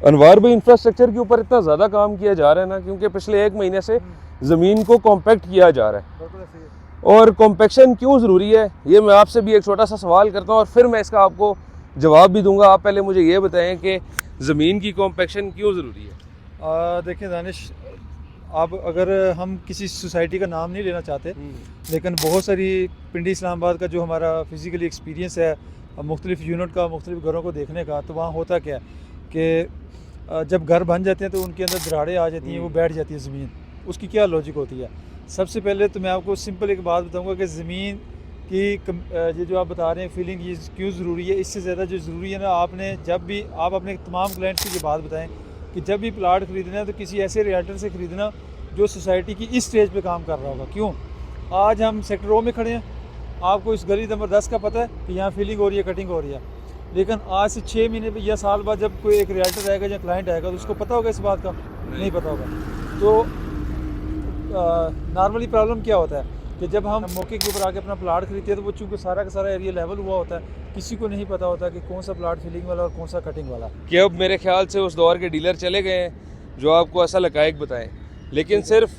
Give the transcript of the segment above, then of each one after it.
अनवार भाई, इंफ्रास्ट्रक्चर के ऊपर इतना ज़्यादा काम किया जा रहा है ना, क्योंकि पिछले 1 महीने से ज़मीन को कॉम्पैक्ट किया जा रहा है। और कॉम्पैक्शन क्यों ज़रूरी है, ये मैं आपसे भी एक छोटा सा सवाल करता हूँ और फिर मैं इसका आपको जवाब भी दूंगा। आप पहले मुझे ये बताएं कि ज़मीन की कॉम्पैक्शन क्यों ज़रूरी है। देखिए दानिश, अब अगर हम किसी सोसाइटी का नाम नहीं लेना चाहते, लेकिन बहुत सारी पिंडी इस्लामाबाद का जो हमारा फिज़िकली एक्सपीरियंस है मुख्तलिफ़ यूनिट का, मुख्तलिफ़ घरों को देखने का, तो वहाँ होता क्या है कि जब घर बन जाते हैं तो उनके अंदर दरारें आ जाती हैं, वो बैठ जाती है ज़मीन। उसकी क्या लॉजिक होती है? सबसे पहले तो मैं आपको सिंपल एक बात बताऊंगा कि ज़मीन की ये जो आप बता रहे हैं फीलिंग, ये क्यों ज़रूरी है। इससे ज़्यादा जो ज़रूरी है ना, आपने जब भी आप अपने तमाम क्लाइंट्स की ये बात बताएं कि जब भी प्लाट ख़रीदना है तो किसी ऐसे रियल्टर से ख़रीदना जो सोसाइटी की इस स्टेज पे काम कर रहा होगा। क्यों? आज हम सेक्टर ओ में खड़े हैं, आपको इस गली नंबर 10 का पता है कि यहाँ फीलिंग हो रही है, कटिंग हो रही है, लेकिन आज से 6 महीने या साल बाद जब कोई एक रियल्टर आएगा या क्लाइंट आएगा तो उसको पता होगा इस बात का? नहीं पता होगा। तो नॉर्मली प्रॉब्लम क्या होता है कि जब हम मौके के ऊपर आके अपना प्लाट खरीदते हैं तो वो चूँकि सारा का सारा एरिया लेवल हुआ होता है, किसी को नहीं पता होता कि कौन सा प्लाट फीलिंग वाला और कौन सा कटिंग वाला। कि अब मेरे ख्याल से उस दौर के डीलर चले गए हैं जो आपको असल हक़ाइक़ बताएं, लेकिन सिर्फ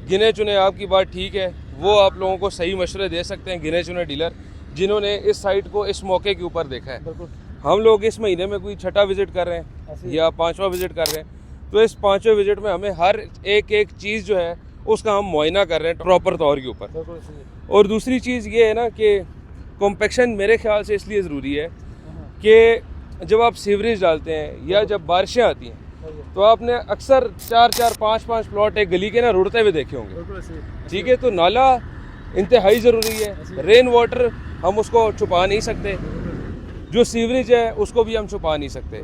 गिने चुने, आपकी बात ठीक है, वो आप लोगों को सही मशवरे दे सकते हैं, गिने चुने डीलर जिन्होंने इस साइट को इस मौके के ऊपर देखा है। हम लोग इस महीने में कोई 6वां विज़िट कर रहे हैं या 5वां विज़िट कर रहे हैं, तो इस 5वें विज़िट में हमें हर एक चीज़ जो है उसका हम मुआयना कर रहे हैं प्रॉपर तौर के ऊपर। और दूसरी चीज़ ये है ना कि कॉम्पैक्शन मेरे ख्याल से इसलिए ज़रूरी है कि जब आप सीवरेज डालते हैं या जब बारिशें आती हैं तो आपने अक्सर 4-4, 5-5 प्लॉट एक गली के ना रुड़ते हुए देखे होंगे। ठीक है, तो नाला इंतहाई ज़रूरी है। रेन वाटर हम उसको छुपा नहीं सकते, जो सीवरेज है उसको भी हम छुपा नहीं सकते।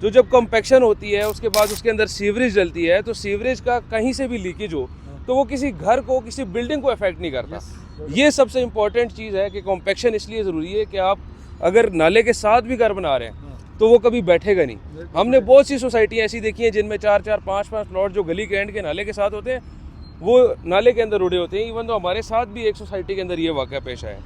तो जब कॉम्पैक्शन होती है उसके बाद उसके अंदर सीवरेज डलती है तो सीवरेज का कहीं से भी लीकेज हो तो वो किसी घर को, किसी बिल्डिंग को अफेक्ट नहीं करता। ये सबसे इम्पॉर्टेंट चीज़ है कि कॉम्पैक्शन इसलिए ज़रूरी है कि आप अगर नाले के साथ भी घर बना रहे हैं तो वो कभी बैठेगा नहीं। हमने बहुत सी सोसाइटियाँ ऐसी देखी हैं जिनमें 4-4, 5-5 प्लॉट जो गली के एंड के नाले के साथ होते हैं वो नाले के अंदर उड़े होते हैं। इवन तो हमारे साथ भी एक सोसाइटी के अंदर ये वाक़या पेश आया है।